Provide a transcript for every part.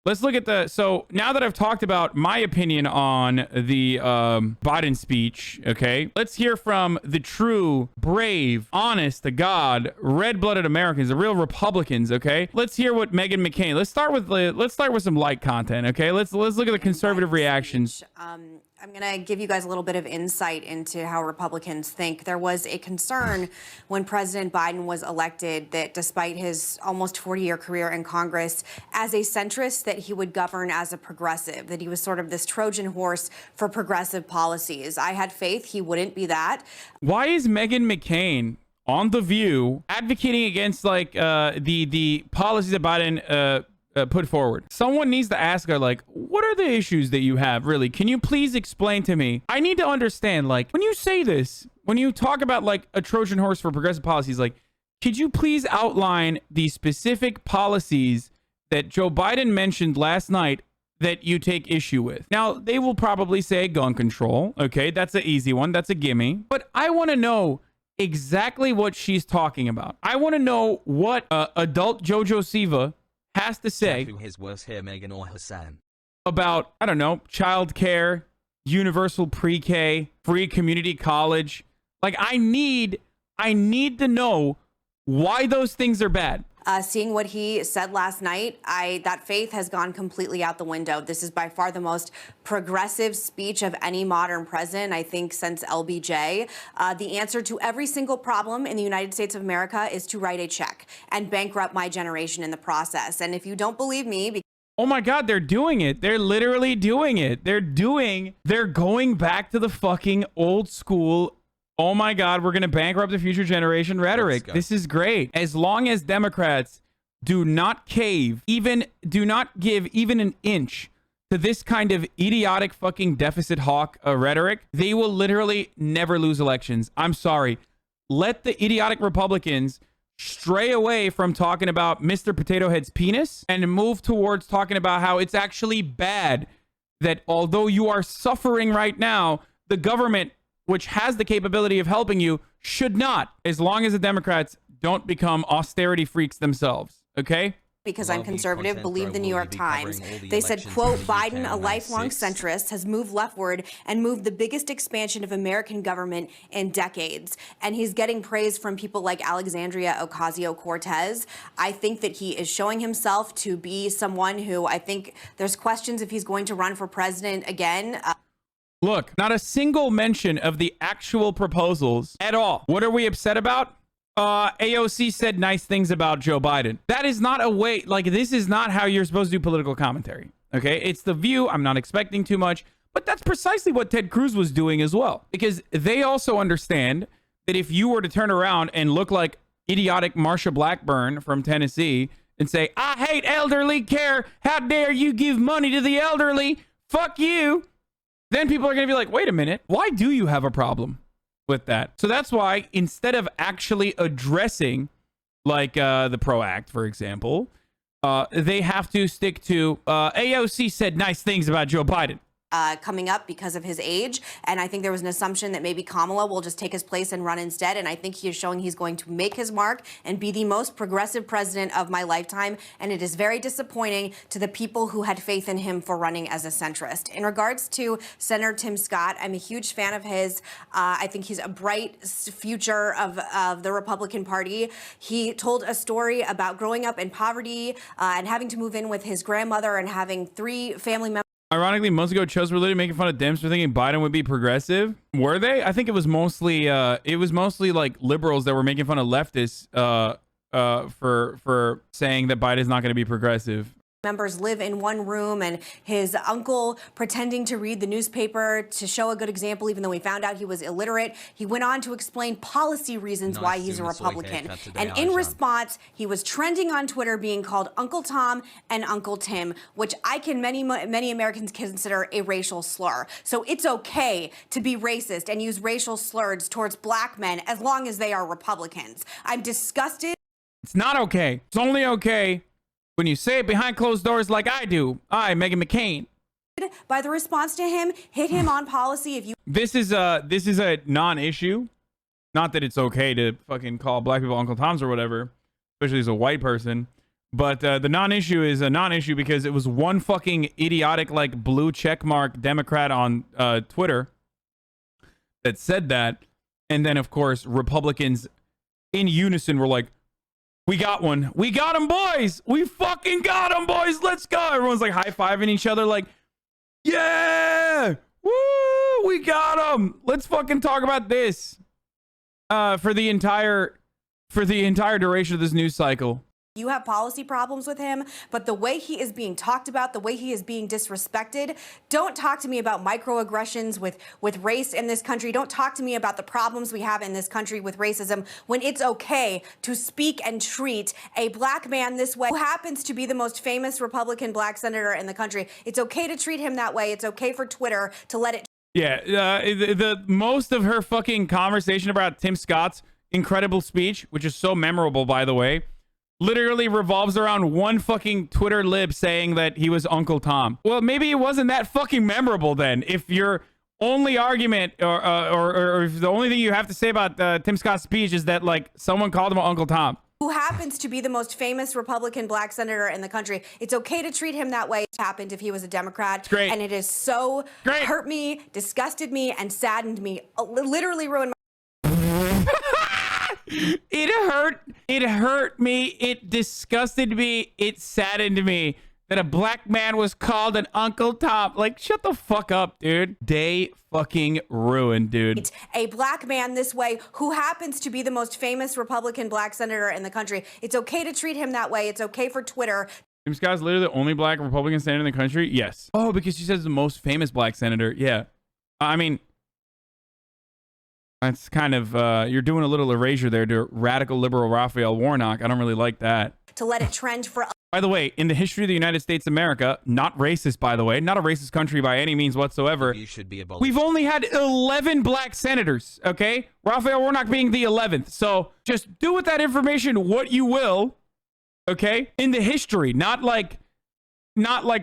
Let's look at the, so now that I've talked about my opinion on the Biden speech, okay, let's hear from the true, brave, honest to God, red-blooded Americans, the real Republicans, okay? Let's hear what Meghan McCain, let's start with some light content, okay? Let's look at the conservative reactions. I'm going to give you guys a little bit of insight into how Republicans think. There was a concern when President Biden was elected that despite his almost 40-year career in Congress as a centrist, that he would govern as a progressive, that he was sort of this Trojan horse for progressive policies. I had faith he wouldn't be that. Why is Meghan McCain on The View advocating against like the policies that Biden put forward? Someone needs to ask her, like, what are the issues that you have, really? Can you please explain to me? I need to understand, like, when you say this, when you talk about like a Trojan horse for progressive policies, like, could you please outline the specific policies that Joe Biden mentioned last night that you take issue with? Now, they will probably say gun control. Okay, that's an easy one. That's a gimme. But I want to know exactly what she's talking about. I want to know what adult Jojo Siva has to say Who is worse here, Meghan or Hasan? About, I don't know, childcare, universal pre-K, free community college. Like, I need to know why those things are bad. Seeing what he said last night, that faith has gone completely out the window. This is by far the most progressive speech of any modern president, I think, since LBJ. The answer to every single problem in the United States of America is to write a check and bankrupt my generation in the process. And if you don't believe me... Oh my God, they're doing it. They're literally doing it. They're going back to the fucking old school, oh my God, we're going to bankrupt the future generation rhetoric. This is great. As long as Democrats do not cave, do not give even an inch to this kind of idiotic fucking deficit hawk rhetoric, they will literally never lose elections. I'm sorry. Let the idiotic Republicans stray away from talking about Mr. Potato Head's penis and move towards talking about how it's actually bad that although you are suffering right now, the government, which has the capability of helping you, should not, as long as the Democrats don't become austerity freaks themselves. Okay? Because I'm conservative, believe the New York Times. They said, quote, Biden, a lifelong centrist, has moved leftward and moved the biggest expansion of American government in decades. And he's getting praise from people like Alexandria Ocasio-Cortez. I think that he is showing himself to be someone who I think there's questions if he's going to run for president again. Look, not a single mention of the actual proposals at all. What are we upset about? AOC said nice things about Joe Biden. That is not a way, like, this is not how you're supposed to do political commentary. Okay, it's The View. I'm not expecting too much, but that's precisely what Ted Cruz was doing as well, because they also understand that if you were to turn around and look like idiotic Marsha Blackburn from Tennessee and say, I hate elderly care, how dare you give money to the elderly, fuck you, then people are going to be like, wait a minute, why do you have a problem with that? So that's why instead of actually addressing like the PRO Act, for example, they have to stick to AOC said nice things about Joe Biden. Coming up because of his age. And I think there was an assumption that maybe Kamala will just take his place and run instead. And I think he is showing he's going to make his mark and be the most progressive president of my lifetime. And it is very disappointing to the people who had faith in him for running as a centrist. In regards to Senator Tim Scott, I'm a huge fan of his. I think he's a bright future of the Republican Party. He told a story about growing up in poverty and having to move in with his grandmother and having 3 family members. Ironically, months ago, Chos were literally making fun of Dems for thinking Biden would be progressive. Were they? I think it was mostly like liberals that were making fun of leftists for saying that Biden's not going to be progressive. Members live in one room, and his uncle pretending to read the newspaper to show a good example, even though we found out he was illiterate. He went on to explain policy reasons why he's a Republican. And in response, he was trending on Twitter being called Uncle Tom and Uncle Tim, which many Americans consider a racial slur. So it's okay to be racist and use racial slurs towards black men as long as they are Republicans. I'm disgusted. It's not okay. It's only okay when you say it behind closed doors like I do. I, Meghan McCain. By the response to him, hit him on policy. If you This is a non-issue. Not that it's okay to fucking call black people Uncle Toms or whatever, especially as a white person. But the non-issue is a non-issue because it was one fucking idiotic, like, blue checkmark Democrat on Twitter that said that. And then, of course, Republicans in unison were like, we got one. We got him, boys. We fucking got him, boys. Let's go. Everyone's like high-fiving each other like, yeah, woo, we got him. Let's fucking talk about this for the entire duration of this news cycle. You have policy problems with him, but the way he is being talked about, the way he is being disrespected, don't talk to me about microaggressions with race in this country. Don't talk to me about the problems we have in this country with racism when it's okay to speak and treat a black man this way, who happens to be the most famous Republican black senator in the country. It's okay to treat him that way. It's okay for Twitter to let it. Yeah, the most of her fucking conversation about Tim Scott's incredible speech, which is so memorable, by the way, literally revolves around one fucking Twitter lib saying that he was Uncle Tom. Well, maybe it wasn't that fucking memorable then. If your only argument or if the only thing you have to say about Tim Scott's speech is that, like, someone called him Uncle Tom. Who happens to be the most famous Republican black senator in the country. It's okay to treat him that way. It happened if he was a Democrat. It's great. And it is so Great. hurt me, disgusted me, and saddened me. Literally ruined my. It hurt me, it disgusted me, it saddened me that a black man was called an Uncle Tom. Like, shut the fuck up, dude. Day fucking ruined, dude. A black man this way who happens to be the most famous Republican black senator in the country. It's okay to treat him that way. It's okay for Twitter. Tim Scott's literally the only black Republican senator in the country? Yes. Oh, because she says the most famous black senator. Yeah. I mean, that's kind of, you're doing a little erasure there to radical liberal Raphael Warnock. I don't really like that. To let it trend for. By the way, in the history of the United States of America, not racist, by the way, not a racist country by any means whatsoever. You should be abolished. We've only had 11 black senators, okay? Raphael Warnock being the 11th. So just do with that information what you will, okay? In the history, not like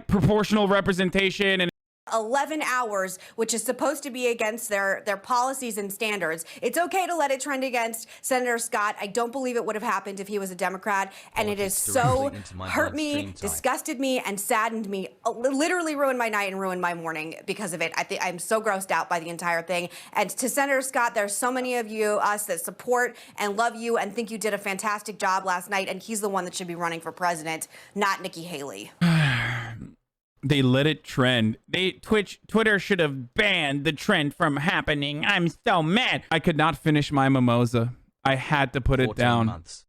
proportional representation and 11 hours, which is supposed to be against their policies and standards. It's okay to let it trend against Senator Scott. I don't believe it would have happened if he was a Democrat. And it is so hurt me, disgusted me, and saddened me. Literally ruined my night and ruined my morning because of it. I'm so grossed out by the entire thing. And to Senator Scott, there's so many of us that support and love you and think you did a fantastic job last night. And he's the one that should be running for president, not Nikki Haley. they let it trend. Twitter should have banned the trend from happening. I'm so mad. I could not finish my mimosa. I had to put it down. Months.